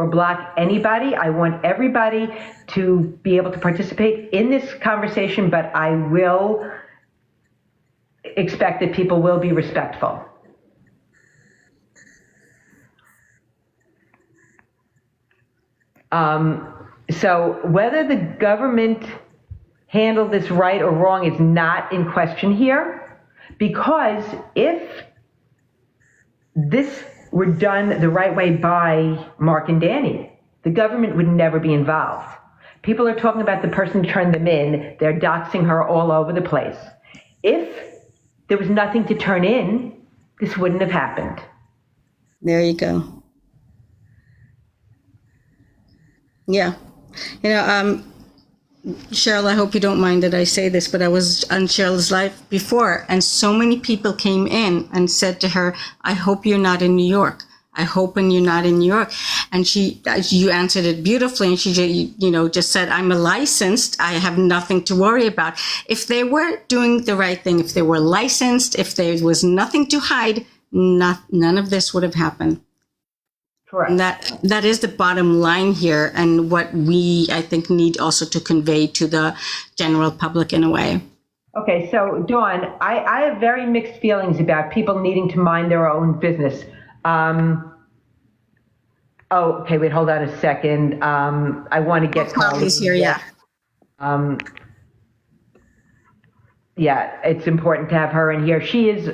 or block anybody. I want everybody to be able to participate in this conversation, but I will expect that people will be respectful. So whether the government handled this right or wrong is not in question here, because if this were done the right way by Mark and Danny, the government would never be involved. People are talking about the person who turned them in. They're doxing her all over the place. If there was nothing to turn in, this wouldn't have happened. There you go. Yeah. Cheryl, I hope you don't mind that I say this, but I was on Cheryl's live before, and so many people came in and said to her, I hope you're not in New York. I hope when you're not in New York. And you answered it beautifully. And she, just said, I'm licensed. I have nothing to worry about. If they were doing the right thing, if they were licensed, if there was nothing to hide, none of this would have happened. Correct. And that is the bottom line here, and what we, I think, need also to convey to the general public in a way. Okay, so Dawn, I have very mixed feelings about people needing to mind their own business. Okay, wait, hold on a second. I want to get Carly's here, yeah. Yeah, it's important to have her in here. She is,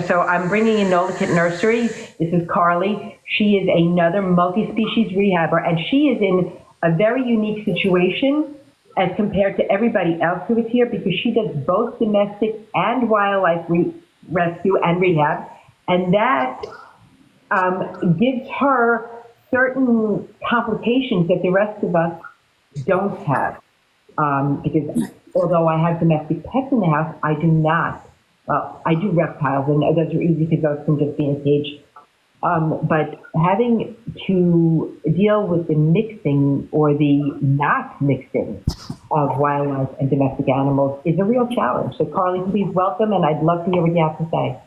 so I'm bringing in Nola Kit Nursery. This is Carly. She is another multi-species rehabber, and she is in a very unique situation as compared to everybody else who is here, because she does both domestic and wildlife rescue and rehab, and that gives her certain complications that the rest of us don't have, because although I have domestic pets in the house, I do not. Well, I do reptiles, and those are easy because those can just be in a cage. But having to deal with the mixing or the not mixing of wildlife and domestic animals is a real challenge. So Carly, please welcome, and I'd love to hear what you have to say.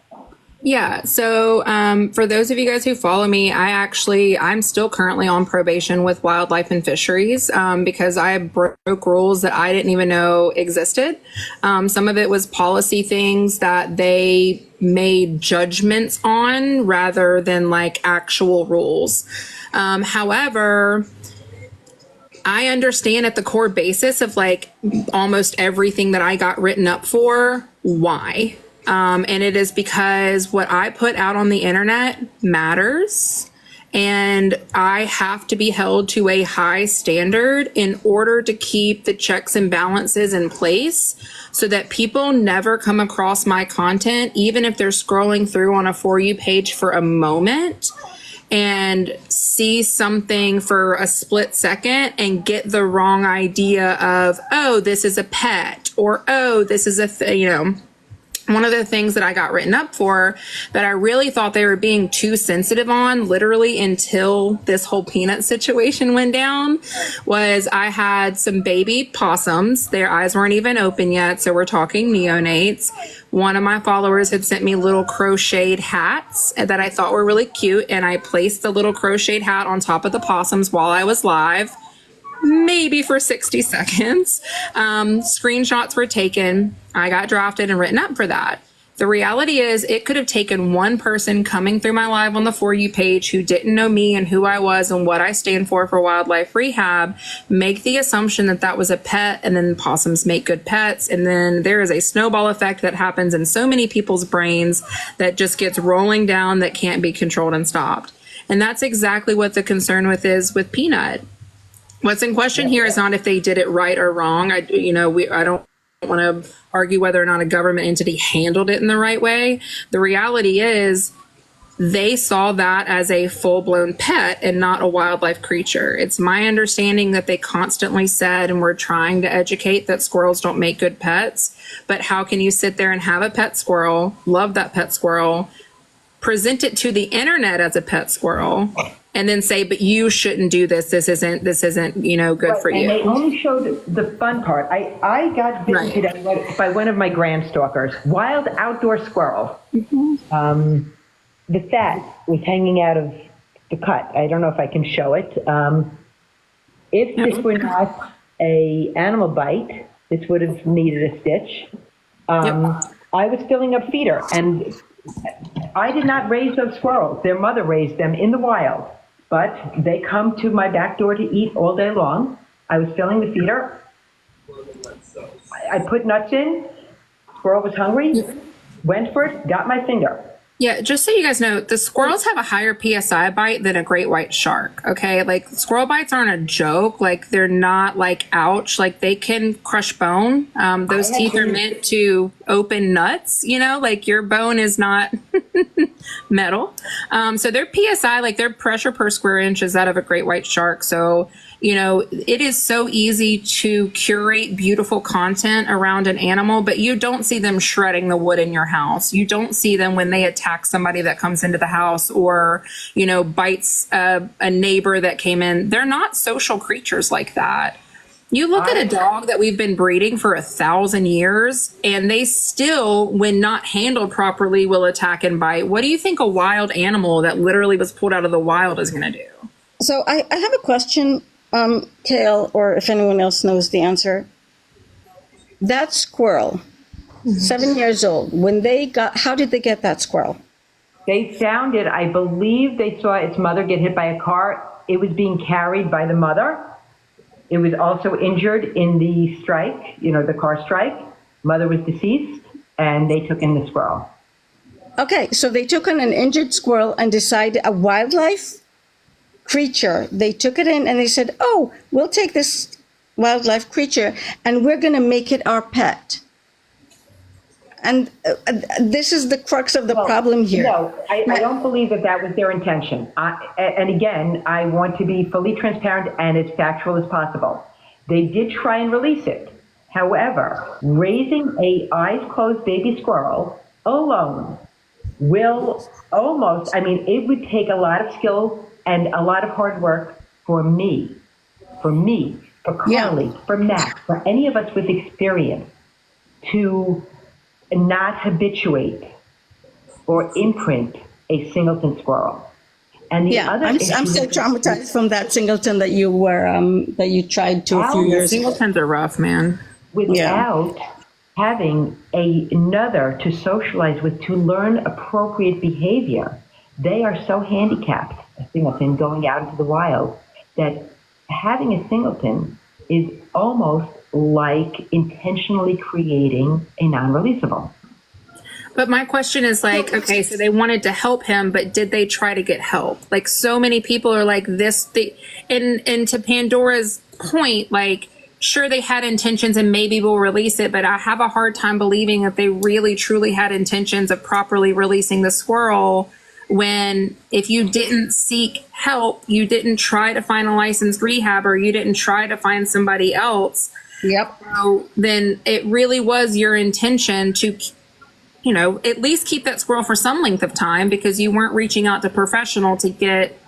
Yeah. So for those of you guys who follow me, I'm still currently on probation with Wildlife and Fisheries because I broke rules that I didn't even know existed. Some of it was policy things that they made judgments on rather than like actual rules. However, I understand at the core basis of like almost everything that I got written up for, why. And it is because what I put out on the internet matters, and I have to be held to a high standard in order to keep the checks and balances in place so that people never come across my content, even if they're scrolling through on a For You page for a moment and see something for a split second and get the wrong idea of, oh, this is a pet, or, oh, this is one of the things that I got written up for that I really thought they were being too sensitive on, literally until this whole peanut situation went down, was I had some baby possums. Their eyes weren't even open yet, so we're talking neonates. One of my followers had sent me little crocheted hats that I thought were really cute, and I placed the little crocheted hat on top of the possums while I was live, maybe for 60 seconds. Screenshots were taken. I got drafted and written up for that. The reality is it could have taken one person coming through my live on the For You page who didn't know me and who I was and what I stand for wildlife rehab, make the assumption that that was a pet, and then possums make good pets. And then there is a snowball effect that happens in so many people's brains that just gets rolling down that can't be controlled and stopped. And that's exactly what the concern is with Peanut. What's in question here is not if they did it right or wrong. I don't want to argue whether or not a government entity handled it in the right way. The reality is they saw that as a full-blown pet and not a wildlife creature. It's my understanding that they constantly said, and we're trying to educate, that squirrels don't make good pets. But how can you sit there and have a pet squirrel, love that pet squirrel, present it to the internet as a pet squirrel, and then say, but you shouldn't do this. This isn't, good right, for you. And they only showed the fun part. I got bitten today by one of my gram stalkers, wild outdoor squirrel. Mm-hmm. The fat was hanging out of the cut. I don't know if I can show it. If this were not a animal bite, this would have needed a stitch. I was filling up feeder, and I did not raise those squirrels. Their mother raised them in the wild, but they come to my back door to eat all day long. I was filling the feeder. I put nuts in. Squirrel was hungry, went for it, got my finger. Yeah, just so you guys know, the squirrels have a higher PSI bite than a great white shark, okay? Like, squirrel bites aren't a joke. Like, they're not, like, ouch. Like, they can crush bone. Those teeth are meant to open nuts, you know? Like, your bone is not metal. So their PSI, like, their pressure per square inch is that of a great white shark. So, you know, it is so easy to curate beautiful content around an animal, but you don't see them shredding the wood in your house. You don't see them when they attack somebody that comes into the house or, you know, bites a neighbor that came in. They're not social creatures like that. You look at a dog that we've been breeding for 1,000 years, and they still, when not handled properly, will attack and bite. What do you think a wild animal that literally was pulled out of the wild is going to do? So I have a question, Kale, or if anyone else knows the answer. That squirrel, 7 years old, how did they get that squirrel? They found it, I believe they saw its mother get hit by a car. It was being carried by the mother. It was also injured in the strike, you know, the car strike. Mother was deceased, and they took in the squirrel. Okay, so they took in an injured squirrel and decided a wildlife creature. They took it in and they said, oh, we'll take this wildlife creature and we're going to make it our pet. And this is the crux of the problem here. No, I don't believe that was their intention. And again, I want to be fully transparent and as factual as possible. They did try and release it. However, raising a eyes closed baby squirrel alone will almost, I mean, it would take a lot of skill and a lot of hard work for me, for Carly, for Matt, for any of us with experience to not habituate or imprint a singleton squirrel. And the other I'm still traumatized from that singleton that you tried to a few years ago. Singletons are rough, man. Without having another to socialize with, to learn appropriate behavior, they are so handicapped, a singleton going out into the wild, that having a singleton is almost like intentionally creating a non-releasable. But my question is like, okay, so they wanted to help him, but did they try to get help? Like, so many people are like this, and to Pandora's point, like, sure, they had intentions and maybe we'll release it, but I have a hard time believing that they really truly had intentions of properly releasing the squirrel, when if you didn't seek help, you didn't try to find a licensed rehabber, you didn't try to find somebody else. Yep. So then it really was your intention to, you know, at least keep that squirrel for some length of time, because you weren't reaching out to professional to get,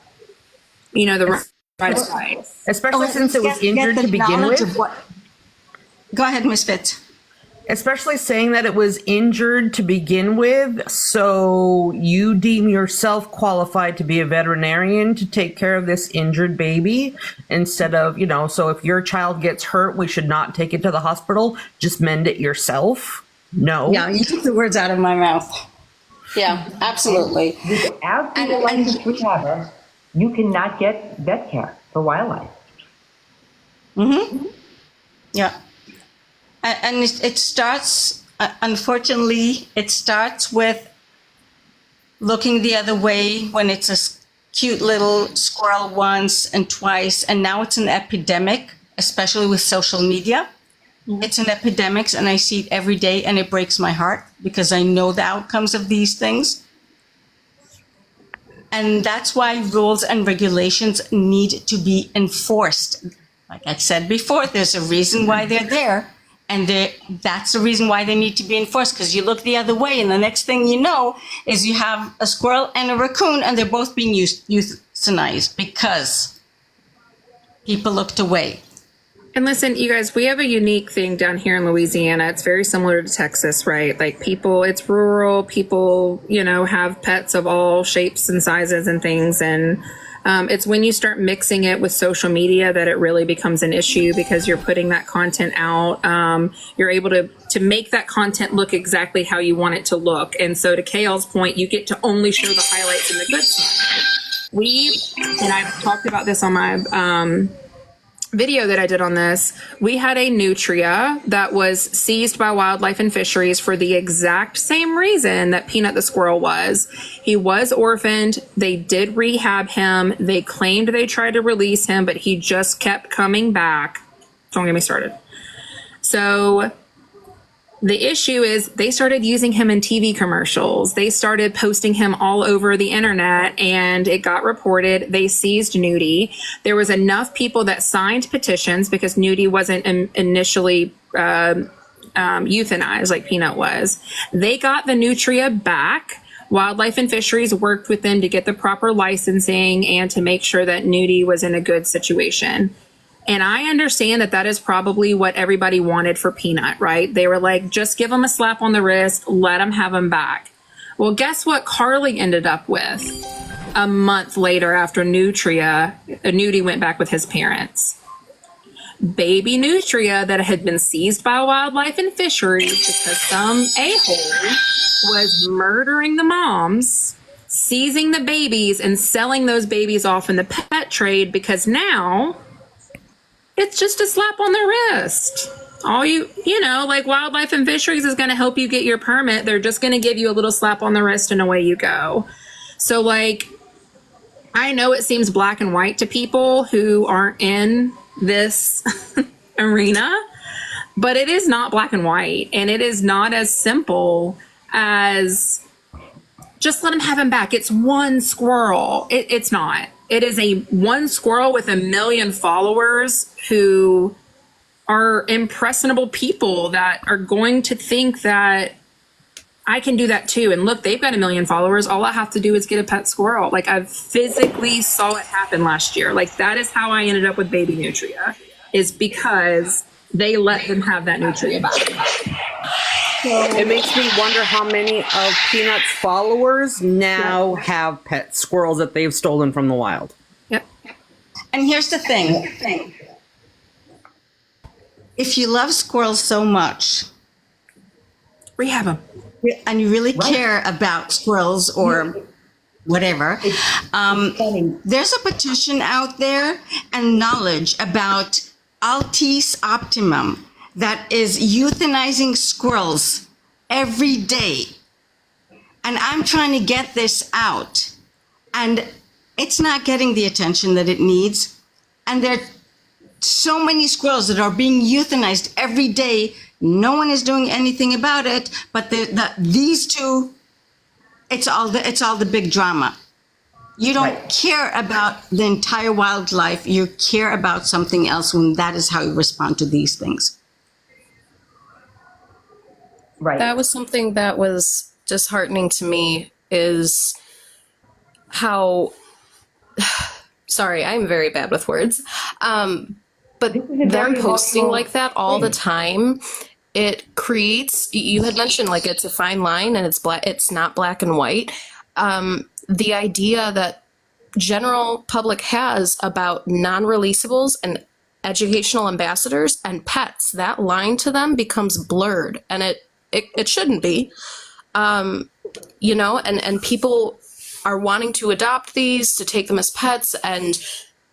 you know, the right advice. Especially since it was injured to begin with. Go ahead, Ms. Fitz. Especially saying that it was injured to begin with, so you deem yourself qualified to be a veterinarian to take care of this injured baby instead of, you know, so if your child gets hurt, we should not take it to the hospital, just mend it yourself. No. Yeah, you took the words out of my mouth. Yeah, absolutely. Without being a licensed rehabber, you cannot get vet care for wildlife. Mm-hmm. Yeah. And it starts, unfortunately, it starts with looking the other way when it's a cute little squirrel once and twice, and now it's an epidemic, especially with social media. It's an epidemic, and I see it every day, and it breaks my heart because I know the outcomes of these things. And that's why rules and regulations need to be enforced. Like I said before, there's a reason why they're there. And that's the reason why they need to be enforced, because you look the other way, and the next thing you know is you have a squirrel and a raccoon, and they're both being euthanized because people looked away. And listen, you guys, we have a unique thing down here in Louisiana. It's very similar to Texas, right? Like, people, it's rural, people, you know, have pets of all shapes and sizes and things. And It's when you start mixing it with social media that it really becomes an issue, because you're putting that content out. You're able to make that content look exactly how you want it to look. And so to KL's point, you get to only show the highlights and the good stuff. And I've talked about this on my video that I did on this, we had a nutria that was seized by Wildlife and Fisheries for the exact same reason that Peanut the squirrel was. He was orphaned. They did rehab him. They claimed they tried to release him, but he just kept coming back. Don't get me started. So the issue is they started using him in TV commercials. They started posting him all over the internet, and it got reported. They seized Nudie. There was enough people that signed petitions, because Nudie wasn't initially euthanized like Peanut was. They got the nutria back. Wildlife and Fisheries worked with them to get the proper licensing and to make sure that Nudie was in a good situation. And I understand that that is probably what everybody wanted for Peanut, right? They were like, just give him a slap on the wrist, let him have him back. Well, guess what Carly ended up with a month later after Nudie went back with his parents? Baby nutria that had been seized by Wildlife and Fisheries because some a-hole was murdering the moms, seizing the babies, and selling those babies off in the pet trade, because now it's just a slap on the wrist. All you know, like Wildlife and Fisheries is going to help you get your permit. They're just going to give you a little slap on the wrist and away you go. So, like, I know it seems black and white to people who aren't in this arena, but it is not black and white. And it is not as simple as just let him have him back. It's one squirrel. It's not. It is a one squirrel with 1 million followers who are impressionable people that are going to think that I can do that too. And look, they've got 1 million followers. All I have to do is get a pet squirrel. Like, I physically saw it happen last year. Like, that is how I ended up with baby nutria, is because they let them have that nutria back. It makes me wonder how many of Peanut's followers now have pet squirrels that they've stolen from the wild. Yep. And here's the thing. If you love squirrels so much, Rehab them. and you really care about squirrels or whatever, there's a petition out there and knowledge about Altis Optimum that is euthanizing squirrels every day. And I'm trying to get this out, and it's not getting the attention that it needs. And there are so many squirrels that are being euthanized every day. No one is doing anything about it, but these two, it's all the big drama. You don't care about the entire wildlife. You care about something else when that is how you respond to these things. Right. That was something that was disheartening to me, is how, sorry, I'm very bad with words. But them posting like that all the time, it creates, you had mentioned like it's a fine line and it's not black and white. The idea that general public has about non-releasables and educational ambassadors and pets, that line to them becomes blurred, and it shouldn't be. You know, and people are wanting to adopt these, to take them as pets, and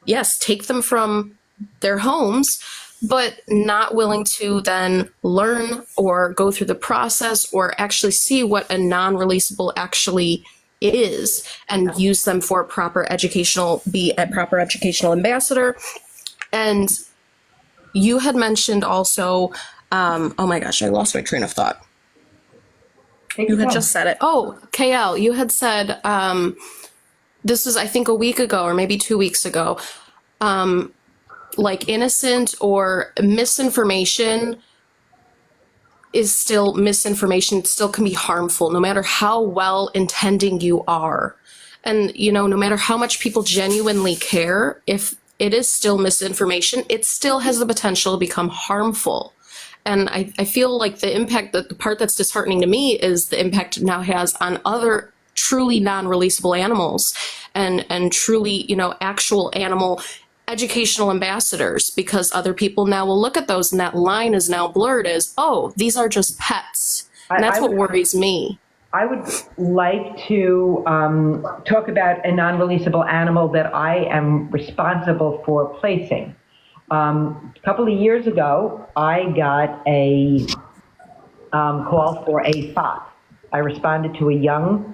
yes, take them from their homes, but not willing to then learn or go through the process or actually see what a non-releasable actually is, and use them for be a proper educational ambassador. And you had mentioned also, oh my gosh, I lost my train of thought. You had just said it. Oh, KL, you had said, this was, I think, a week ago or maybe 2 weeks ago, like innocent or misinformation is still misinformation. It still can be harmful, no matter how well intending you are. And, you know, no matter how much people genuinely care, if it is still misinformation, it still has the potential to become harmful. And I feel like the impact, that the part that's disheartening to me is the impact it now has on other truly non-releasable animals and truly, actual animal educational ambassadors, because other people now will look at those and that line is now blurred as, oh, these are just pets. And that's what worries me. I would like to talk about a non-releasable animal that I am responsible for placing. A couple of years ago, I got a call for a fox. I responded to a young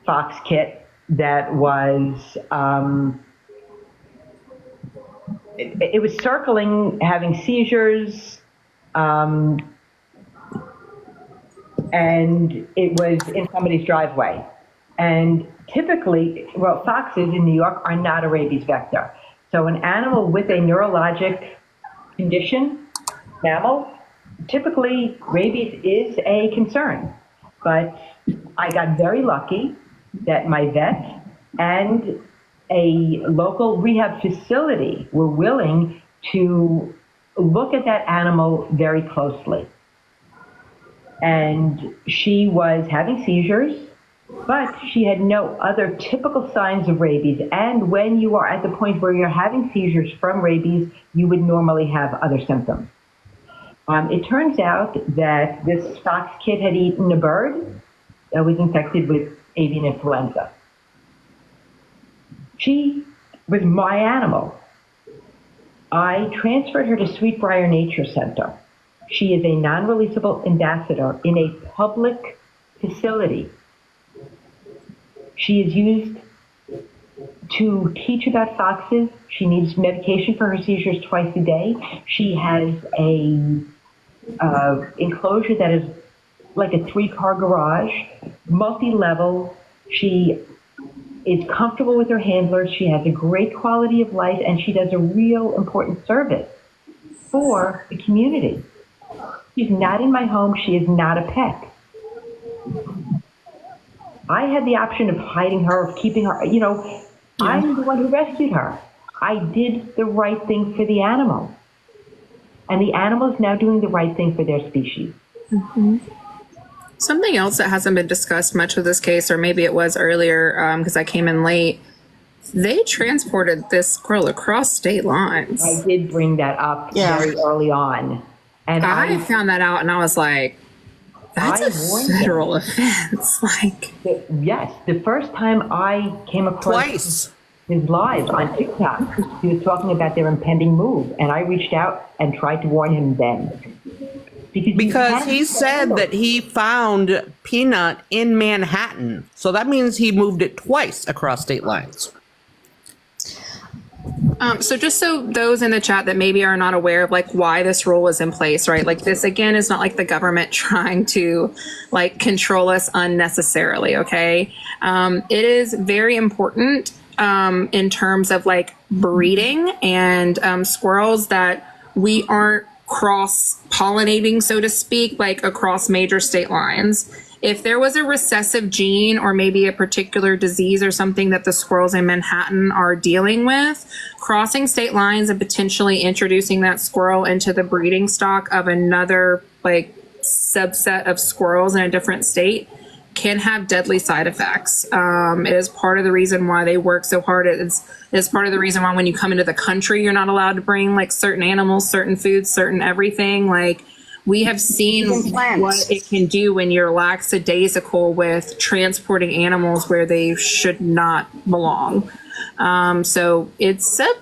fox kit that was, it was circling, having seizures, and it was in somebody's driveway. And typically, well, foxes in New York are not a rabies vector. So an animal with a neurologic condition, mammal, typically rabies is a concern. But I got very lucky that my vet and a local rehab facility were willing to look at that animal very closely. And she was having seizures, but she had no other typical signs of rabies. And when you are at the point where you're having seizures from rabies, you would normally have other symptoms. It turns out that this fox kid had eaten a bird that was infected with avian influenza. She was my animal. I transferred her to Sweetbriar Nature Center. She is a non-releasable ambassador in a public facility. She is used to teach about foxes. She needs medication for her seizures twice a day. She has a enclosure that is like a 3-car garage, multi-level. She is comfortable with her handlers. She has a great quality of life, and she does a real important service for the community. She's not in my home. She is not a pet. I had the option of hiding her, of keeping her. I'm the one who rescued her. I did the right thing for the animal. And the animal is now doing the right thing for their species. Mm-hmm. Something else that hasn't been discussed much with this case, or maybe it was earlier because I came in late, they transported this squirrel across state lines. I did bring that up very early on. And I found that out and I was like, that's a federal offense. Yes, the first time I came across his live on TikTok, he was talking about their impending move, and I reached out and tried to warn him then. Because he said that he found Peanut in Manhattan. So that means he moved it twice across state lines. So just so those in the chat that maybe are not aware of why this rule was in place, right? This again is not like the government trying to control us unnecessarily. Okay. It is very important in terms of breeding and squirrels that we aren't cross-pollinating, so to speak, across major state lines. If there was a recessive gene or maybe a particular disease or something that the squirrels in Manhattan are dealing with, crossing state lines and potentially introducing that squirrel into the breeding stock of another subset of squirrels in a different state can have deadly side effects. It is part of the reason why they work so hard. It's part of the reason why when you come into the country, you're not allowed to bring certain animals, certain foods, certain everything. We have seen what it can do when you're lackadaisical with transporting animals where they should not belong. So it's a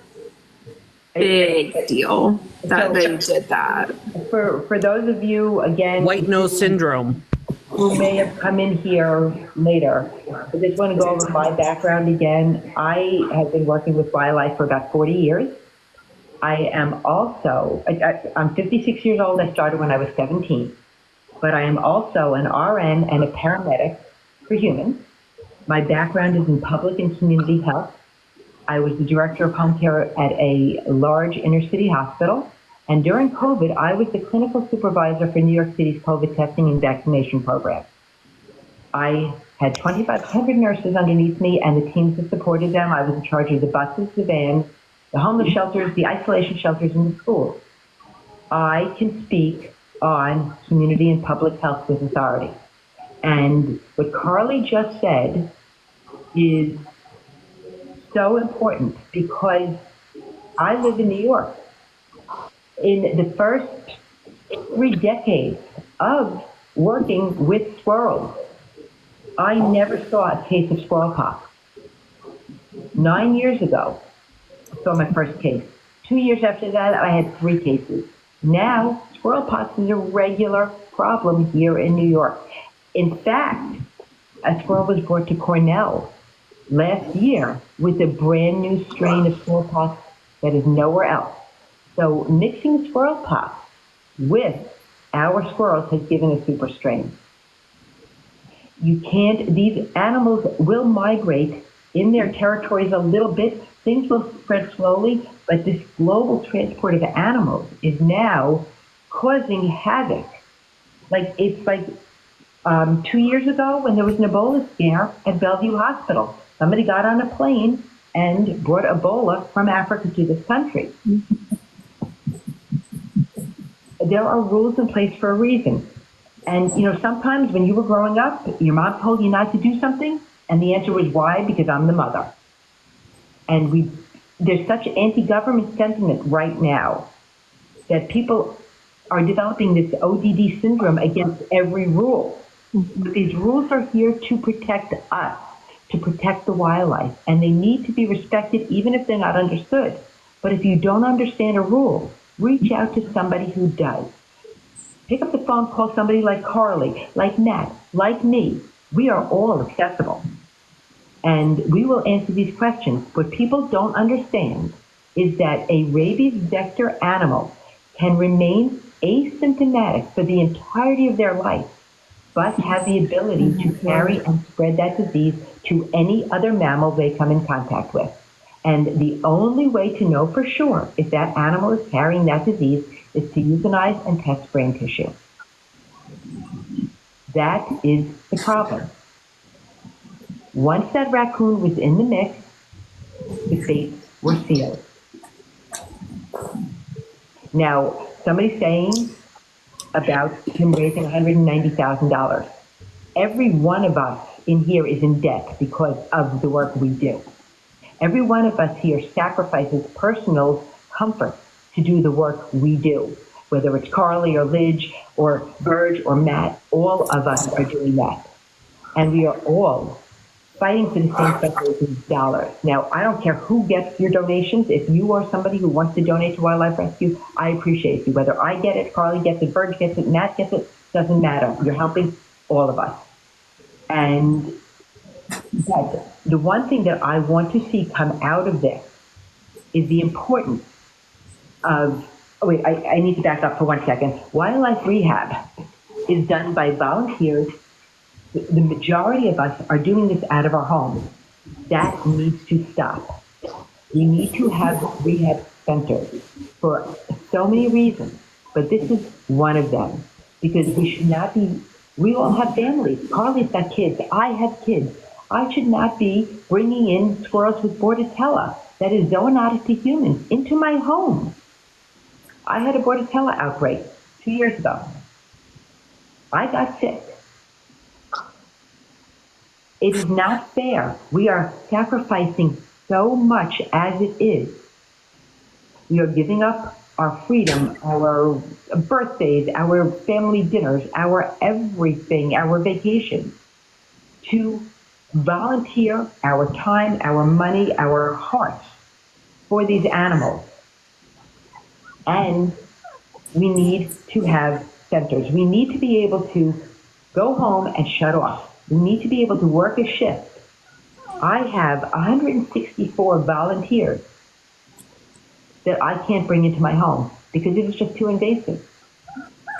big deal that they did that. For those of you, again, white nose syndrome, who may have come in here later, I just want to go over my background again. I have been working with wildlife for about 40 years. I am also, I'm 56 years old. I started when I was 17, but I am also an RN and a paramedic for humans. My background is in public and community health. I was the director of home care at a large inner city hospital. And during COVID, I was the clinical supervisor for New York City's COVID testing and vaccination program. I had 2,500 nurses underneath me and the teams that supported them. I was in charge of the buses, the vans, the homeless shelters, the isolation shelters, and the schools. I can speak on community and public health with authority. And what Carly just said is so important because I live in New York. In the first 3 decades of working with squirrels, I never saw a case of squirrel pox. 9 years ago, I saw my first case. 2 years after that, I had 3 cases. Now, squirrel pox is a regular problem here in New York. In fact, a squirrel was brought to Cornell last year with a brand new strain of squirrel pox that is nowhere else. So mixing squirrel pox with our squirrels has given a super strain. You can't, these animals will migrate in their territories a little bit. Things will spread slowly, but this global transport of animals is now causing havoc. Like, it's like 2 years ago when there was an Ebola scare at Bellevue Hospital. Somebody got on a plane and brought Ebola from Africa to this country. There are rules in place for a reason. And, sometimes when you were growing up, your mom told you not to do something, and the answer was why? Because I'm the mother. And there's such anti-government sentiment right now that people are developing this ODD syndrome against every rule. But these rules are here to protect us, to protect the wildlife, and they need to be respected even if they're not understood. But if you don't understand a rule, reach out to somebody who does. Pick up the phone, call somebody like Carly, like Matt, like me. We are all accessible. And we will answer these questions. What people don't understand is that a rabies vector animal can remain asymptomatic for the entirety of their life, but have the ability to carry and spread that disease to any other mammal they come in contact with. And the only way to know for sure if that animal is carrying that disease is to euthanize and test brain tissue. That is the problem. Once that raccoon was in the mix, the fates were sealed. Now, somebody's saying about him raising $190,000. Every one of us in here is in debt because of the work we do. Every one of us here sacrifices personal comfort to do the work we do, whether it's Carly or Lidge or Burge or Matt. All of us are doing that. And we are all fighting for the same fundraising dollars. Now, I don't care who gets your donations. If you are somebody who wants to donate to wildlife rescue, I appreciate you. Whether I get it, Carly gets it, Burge gets it, Matt gets it, doesn't matter. You're helping all of us. And the one thing that I want to see come out of this is the importance of, I need to back up for 1 second. Wildlife rehab is done by volunteers. The majority of us are doing this out of our homes. That needs to stop. We need to have rehab centers for so many reasons, but this is one of them, because we should not be, we all have families. Carly's got kids. I have kids. I should not be bringing in squirrels with Bordetella, that is zoonotic to humans, into my home. I had a Bordetella outbreak 2 years ago. I got sick. It is not fair. We are sacrificing so much as it is. We are giving up our freedom, our birthdays, our family dinners, our everything, our vacations, to volunteer our time, our money, our hearts for these animals. And we need to have centers. We need to be able to go home and shut off. We need to be able to work a shift. I have 164 volunteers that I can't bring into my home because it is just too invasive.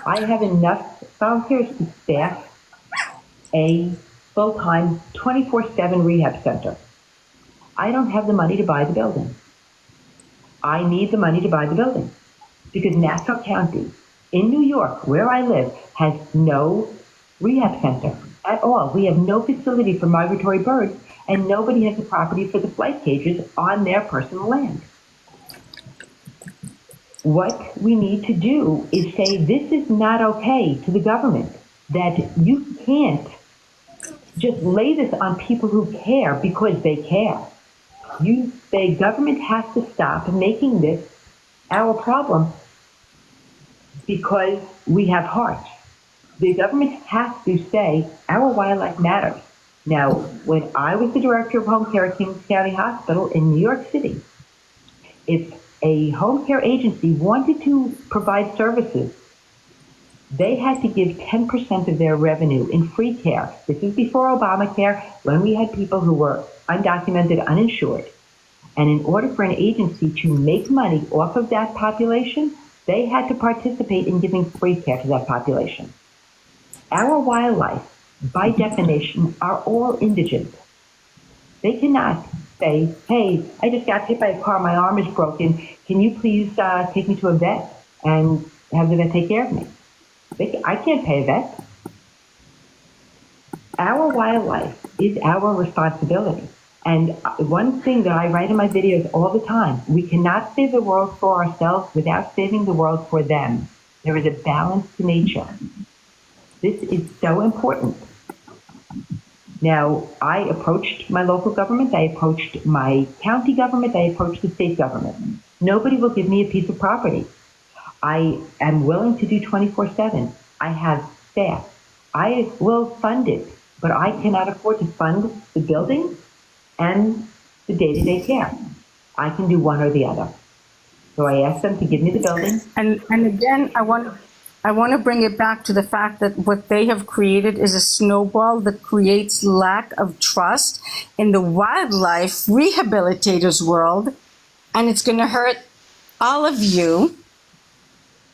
I have enough volunteers to staff a full-time 24/7 rehab center. I don't have the money to buy the building. I need the money to buy the building because Nassau County in New York, where I live, has no rehab center at all. We have no facility for migratory birds, and nobody has the property for the flight cages on their personal land. What we need to do is say this is not okay to the government, that you can't just lay this on people who care because they care. You say government has to stop making this our problem because we have hearts. The government has to say our wildlife matters. Now, when I was the director of home care at Kings County Hospital in New York City, if a home care agency wanted to provide services, they had to give 10% of their revenue in free care. This is before Obamacare, when we had people who were undocumented, uninsured. And in order for an agency to make money off of that population, they had to participate in giving free care to that population. Our wildlife, by definition, are all indigent. They cannot say, hey, I just got hit by a car, my arm is broken, can you please take me to a vet and have the vet take care of me? I can't pay a vet. Our wildlife is our responsibility. And one thing that I write in my videos all the time, we cannot save the world for ourselves without saving the world for them. There is a balance to nature. This is so important. Now, I approached my local government, I approached my county government, I approached the state government. Nobody will give me a piece of property. I am willing to do 24/7. I have staff. I will fund it, but I cannot afford to fund the building and the day-to-day care. I can do one or the other. So I asked them to give me the building. And again, I want to bring it back to the fact that what they have created is a snowball that creates lack of trust in the wildlife rehabilitators world, and it's going to hurt all of you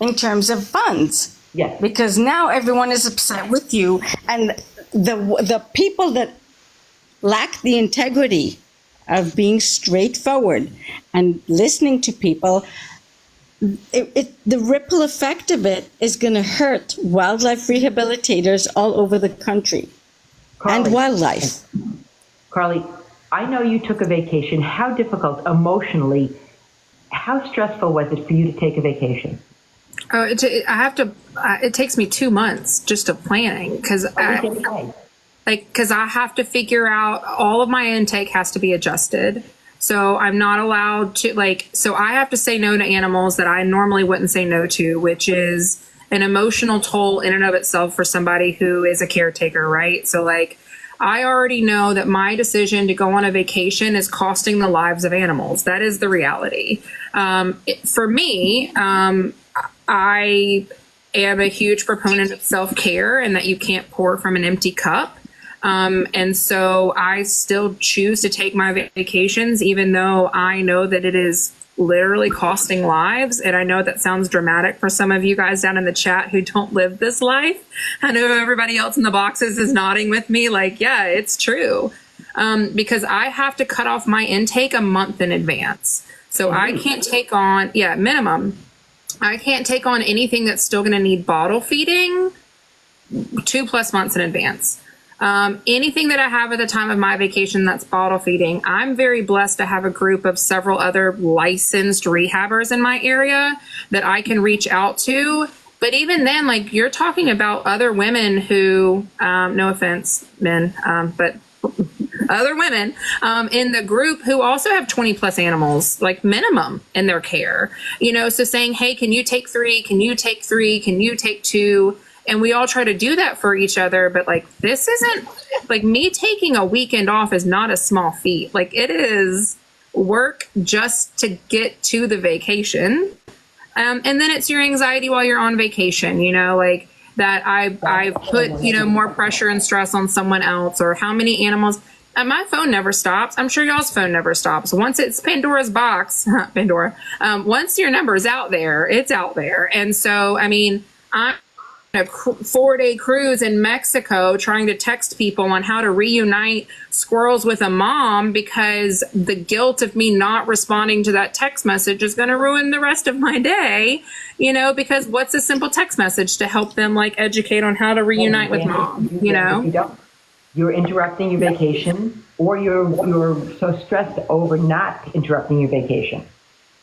in terms of funds. Yes. Because now everyone is upset with you, and the people that lack the integrity of being straightforward and listening to people, the ripple effect of it is going to hurt wildlife rehabilitators all over the country. Carly, and wildlife. Carly, I know you took a vacation. How difficult emotionally, how stressful was it for you to take a vacation? Oh, it takes me 2 months just of planning because I have to figure out all of my intake has to be adjusted. So I'm not allowed to so I have to say no to animals that I normally wouldn't say no to, which is an emotional toll in and of itself for somebody who is a caretaker, right? So I already know that my decision to go on a vacation is costing the lives of animals. That is the reality. For me, I am a huge proponent of self-care and that you can't pour from an empty cup. And so I still choose to take my vacations, even though I know that it is literally costing lives. And I know that sounds dramatic for some of you guys down in the chat who don't live this life. I know everybody else in the boxes is nodding with me yeah, it's true. Because I have to cut off my intake a month in advance. So I can't take on, minimum. I can't take on anything that's still going to need bottle feeding 2+ months in advance. Anything that I have at the time of my vacation that's bottle feeding, I'm very blessed to have a group of several other licensed rehabbers in my area that I can reach out to. But even then, you're talking about other women who, no offense, men, but other women in the group who also have 20+ animals, minimum in their care, so saying, hey, can you take 3? Can you take 3? Can you take 2? And we all try to do that for each other. But this isn't me taking a weekend off is not a small feat. It is work just to get to the vacation. And then it's your anxiety while you're on vacation, that I put, more pressure and stress on someone else, or how many animals. And my phone never stops. I'm sure y'all's phone never stops. Once it's Pandora's box, Pandora, once your number is out there, it's out there. And so, I'm a 4-day cruise in Mexico trying to text people on how to reunite squirrels with a mom because the guilt of me not responding to that text message is going to ruin the rest of my day, because what's a simple text message to help them educate on how to reunite with mom, You're interrupting your vacation, or you're so stressed over not interrupting your vacation.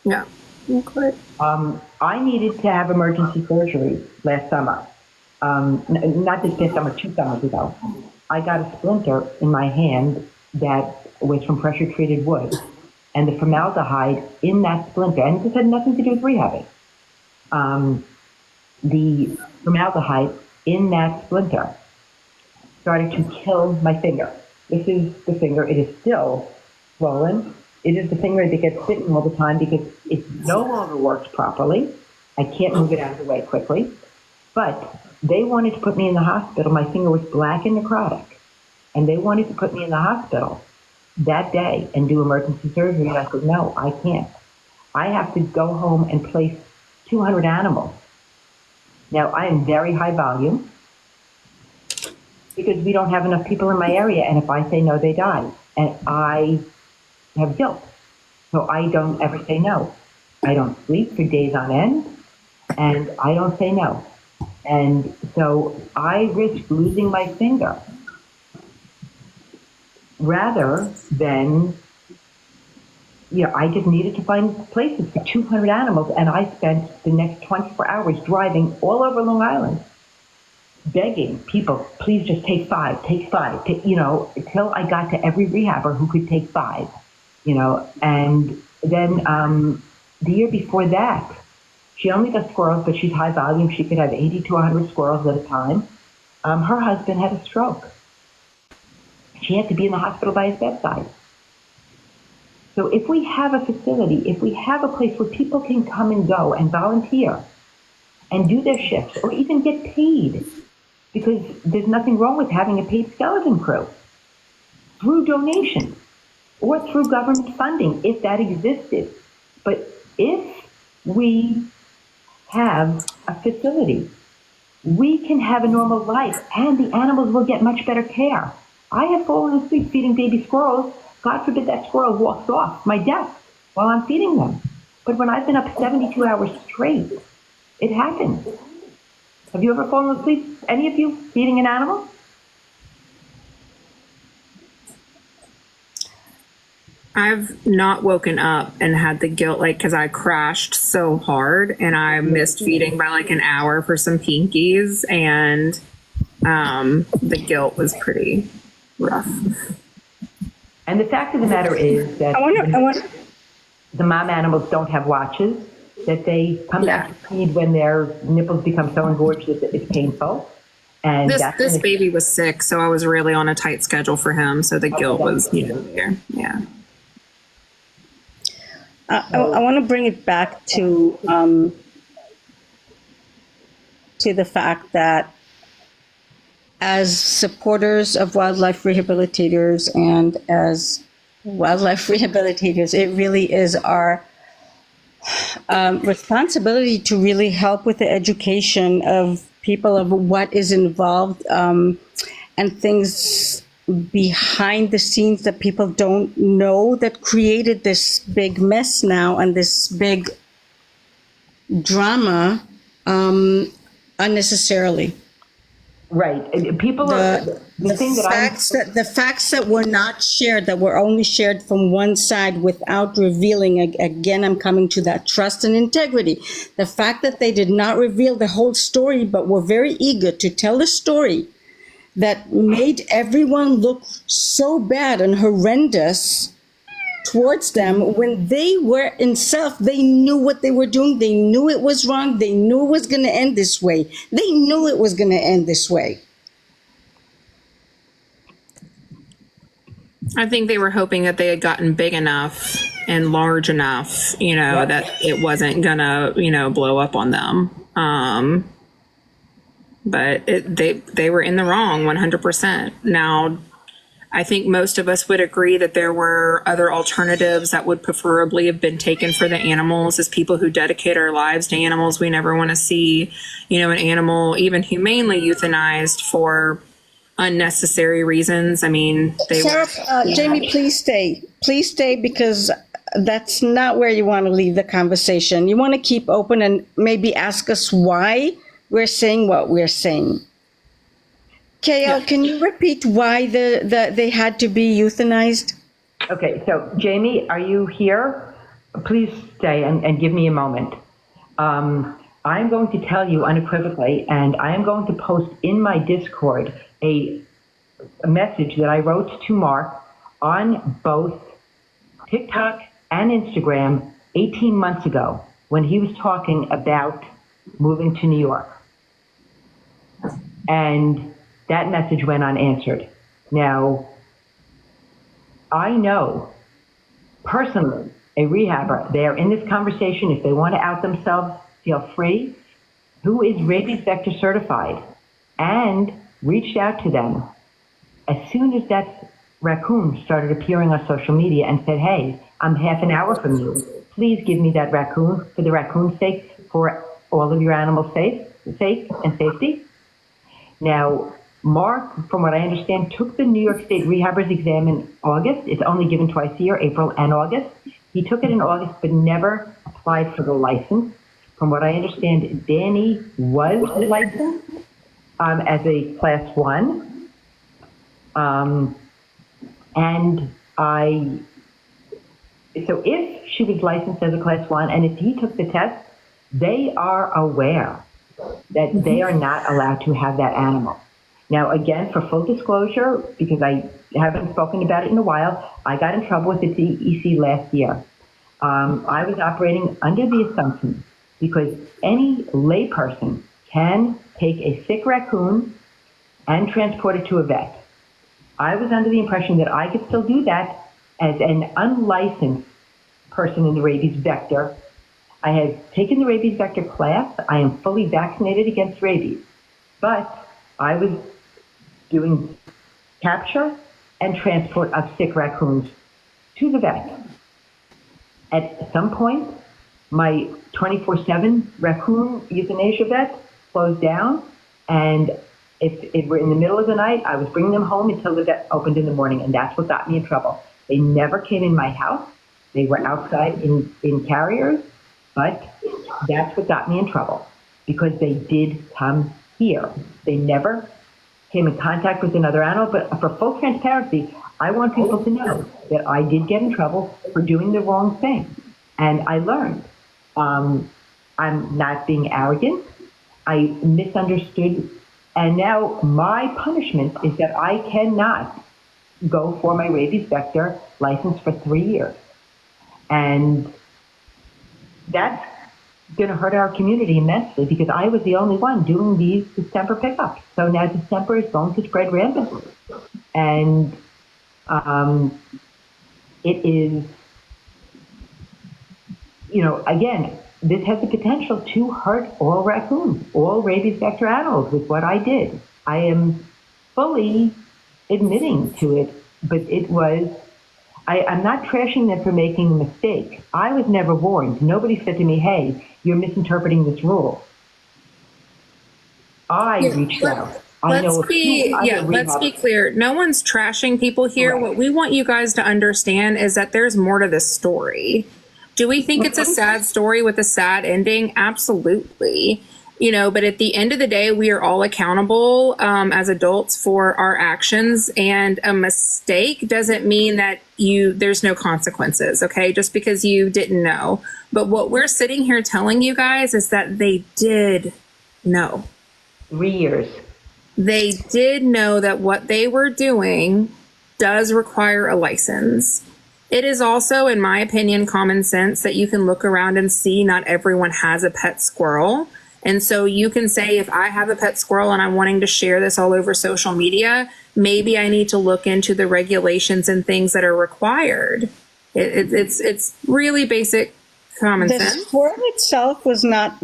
Yeah. Okay. I needed to have emergency surgery last summer. Not this past summer, 2 summers ago. I got a splinter in my hand that was from pressure treated wood, and the formaldehyde in that splinter, and this had nothing to do with rehabbing. The formaldehyde in that splinter started to kill my finger. This is the finger. It is still swollen. It is the finger that gets bitten all the time because it no longer works properly. I can't move it out of the way quickly. But they wanted to put me in the hospital. My finger was black and necrotic. And they wanted to put me in the hospital that day and do emergency surgery. And I said, no, I can't. I have to go home and place 200 animals. Now, I am very high volume because we don't have enough people in my area. And if I say no, they die. And I have guilt. So I don't ever say no. I don't sleep for days on end. And I don't say no. And so I risk losing my finger rather than, I just needed to find places for 200 animals. And I spent the next 24 hours driving all over Long Island, begging people, please just take five, until I got to every rehabber who could take five, and then the year before that, she only does squirrels, but she's high volume. She could have 80 to 100 squirrels at a time. Her husband had a stroke. She had to be in the hospital by his bedside. So if we have a facility, if we have a place where people can come and go and volunteer and do their shifts or even get paid, because there's nothing wrong with having a paid skeleton crew through donations or through government funding, if that existed. But if we have a facility, we can have a normal life and the animals will get much better care. I have fallen asleep feeding baby squirrels. God forbid that squirrel walks off my desk while I'm feeding them. But when I've been up 72 hours straight, it happens. Have you ever fallen asleep, any of you, feeding an animal? I've not woken up and had the guilt, because I crashed so hard and I missed feeding by an hour for some pinkies, and the guilt was pretty rough. And the fact of the matter is that the mom animals don't have watches, that they come back to feed when their nipples become so engorged that it's painful. And this baby was sick, so I was really on a tight schedule for him, so the guilt was, there. Yeah. I want to bring it back to the fact that as supporters of wildlife rehabilitators and as wildlife rehabilitators, it really is our responsibility to really help with the education of people of what is involved and things behind the scenes that people don't know that created this big mess now and this big drama unnecessarily. Right. People are the facts that were not shared, that were only shared from one side without revealing, again, I'm coming to that trust and integrity. The fact that they did not reveal the whole story, but were very eager to tell the story that made everyone look so bad and horrendous towards them when they were in self, they knew what they were doing. They knew it was wrong. They knew it was going to end this way. They knew it was going to end this way. I think they were hoping that they had gotten big enough and large enough, that it wasn't gonna, blow up on them. But they were in the wrong 100%. Now, I think most of us would agree that there were other alternatives that would preferably have been taken for the animals. As people who dedicate our lives to animals, we never want to see, an animal even humanely euthanized for unnecessary reasons. I mean, Sarah, Jamie, please stay. Please stay, because that's not where you want to leave the conversation. You want to keep open and maybe ask us why we're saying what we're saying. KL, can you repeat why they had to be euthanized? Okay, so Jamie, are you here? Please stay and give me a moment. I'm going to tell you unequivocally, and I am going to post in my Discord a a message that I wrote to Mark on both TikTok and Instagram 18 months ago when he was talking about moving to New York. And that message went unanswered. Now, I know personally a rehabber, they're in this conversation. If they want to out themselves, feel free, who is rabies vector certified, and reached out to them as soon as that raccoon started appearing on social media and said, hey, I'm half an hour from you. Please give me that raccoon for the raccoon's sake, for all of your animals' sake and safety. Now, Mark, from what I understand, took the New York State Rehabbers exam in August. It's only given twice a year, April and August. He took it in August, but never applied for the license. From what I understand, Danny was licensed as a class 1. So if she was licensed as a class 1, and if he took the test, they are aware that they are not allowed to have that animal. Now, again, for full disclosure, because I haven't spoken about it in a while, I got in trouble with the DEC last year. I was operating under the assumption, because any layperson can take a sick raccoon and transport it to a vet. I was under the impression that I could still do that as an unlicensed person in the rabies vector. I have taken the rabies vector class. I am fully vaccinated against rabies, but I was doing capture and transport of sick raccoons to the vet. At some point, my 24/7 raccoon euthanasia vet closed down, and if it were in the middle of the night, I was bringing them home until the vet opened in the morning, and that's what got me in trouble. They never came in my house. They were outside in carriers, but that's what got me in trouble, because they did come here. They never came in contact with another animal. But for full transparency, I want people to know that I did get in trouble for doing the wrong thing. And I learned. I'm not being arrogant. I misunderstood. And now my punishment is that I cannot go for my rabies vector license for 3 years. And that's going to hurt our community immensely, because I was the only one doing these distemper pickups. So now distemper is going to spread rampantly. And it is, again, this has the potential to hurt all raccoons, all rabies vector animals with what I did. I am fully admitting to it, but it was, I'm not trashing them for making a mistake. I was never warned. Nobody said to me, hey, you're misinterpreting this rule. I reached out. Let's be clear. No one's trashing people here. Right. What we want you guys to understand is that there's more to this story. Do we think it's a sad story with a sad ending? Absolutely. But at the end of the day, we are all accountable as adults for our actions, and a mistake doesn't mean that there's no consequences, okay? Just because you didn't know. But what we're sitting here telling you guys is that they did know. 3 years. They did know that what they were doing does require a license. It is also, in my opinion, common sense that you can look around and see not everyone has a pet squirrel. And so you can say, if I have a pet squirrel and I'm wanting to share this all over social media, maybe I need to look into the regulations and things that are required. It's really basic common sense. The squirrel itself was not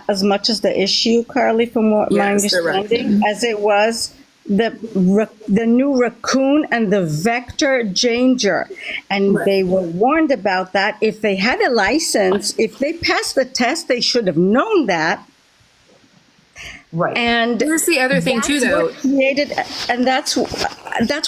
as much as the issue, Carly, from what my understanding, as it was the new raccoon and the vector danger. And they were warned about that. If they had a license, if they passed the test, they should have known that. Right. And here's the other thing too, though. That's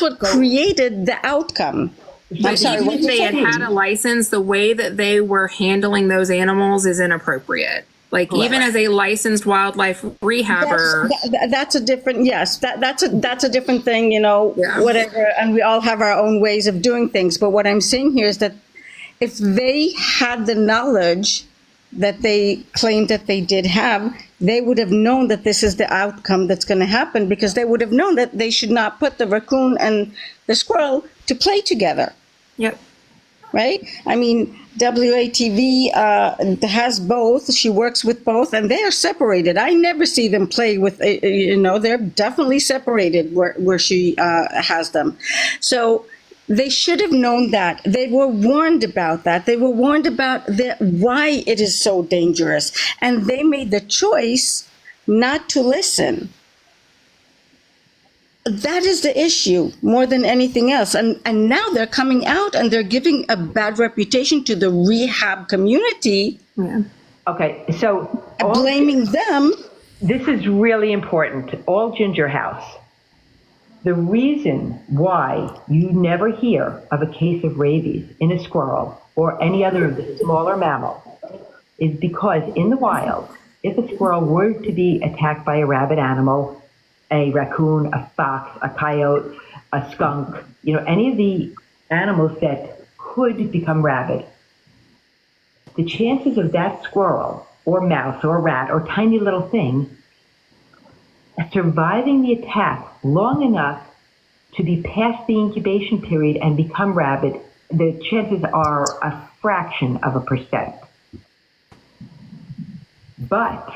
what created the outcome. I'm sorry. Even if they had a license, the way that they were handling those animals is inappropriate. Like, even as a licensed wildlife rehabber, that's a different, yes, that's a different thing, whatever. And we all have our own ways of doing things. But what I'm saying here is that if they had the knowledge that they claimed that they did have, they would have known that this is the outcome that's going to happen, because they would have known that they should not put the raccoon and the squirrel to play together. Yep. Right? I mean, WATV has both. She works with both, and they are separated. I never see them play with, they're definitely separated where she has them. So they should have known that. They were warned about that. They were warned about why it is so dangerous. And they made the choice not to listen. That is the issue more than anything else. And now they're coming out and they're giving a bad reputation to the rehab community. Yeah. Okay, so blaming them. This is really important. All Ginger House. The reason why you never hear of a case of rabies in a squirrel or any other smaller mammal is because in the wild, if a squirrel were to be attacked by a rabid animal, a raccoon, a fox, a coyote, a skunk, any of the animals that could become rabid, the chances of that squirrel or mouse or rat or tiny little thing surviving the attack long enough to be past the incubation period and become rabid, the chances are a fraction of a percent. But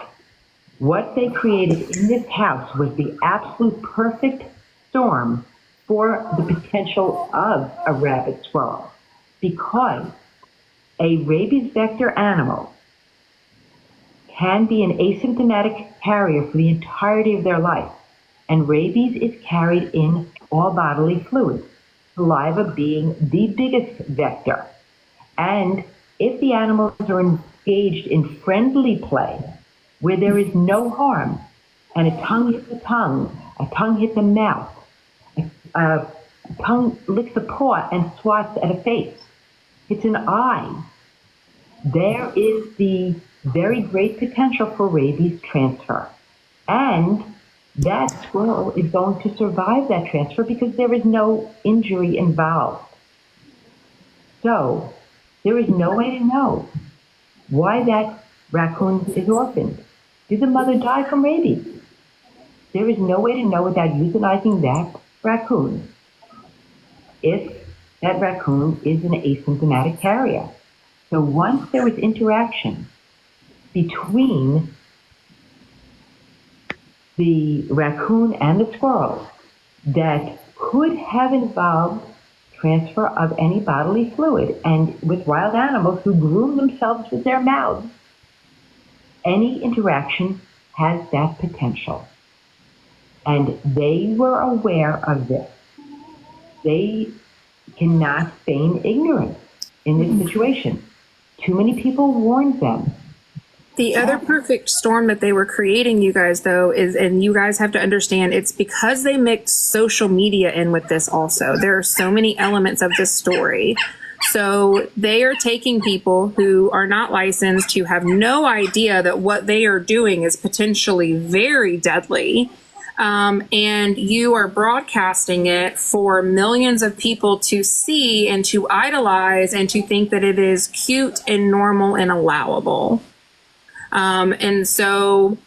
what they created in this house was the absolute perfect storm for the potential of a rabid squirrel, because a rabies vector animal can be an asymptomatic carrier for the entirety of their life. And rabies is carried in all bodily fluids, saliva being the biggest vector. And if the animals are engaged in friendly play, where there is no harm, and a tongue hits a tongue hits a mouth, a tongue licks a paw and swats at a face, hits an eye, there is the very great potential for rabies transfer. And that squirrel is going to survive that transfer because there is no injury involved. So there is no way to know why that raccoon is orphaned. Did the mother die from rabies? There is no way to know without euthanizing that raccoon if that raccoon is an asymptomatic carrier. So once there was interaction between the raccoon and the squirrel that could have involved transfer of any bodily fluid, and with wild animals who groom themselves with their mouths, any interaction has that potential. And they were aware of this. They cannot feign ignorance in this situation. Too many people warned them. The other perfect storm that they were creating, you guys, though, is, and you guys have to understand, it's because they mixed social media in with this also. There are so many elements of this story. So they are taking people who are not licensed, who have no idea that what they are doing is potentially very deadly. And you are broadcasting it for millions of people to see and to idolize and to think that it is cute and normal and allowable. And so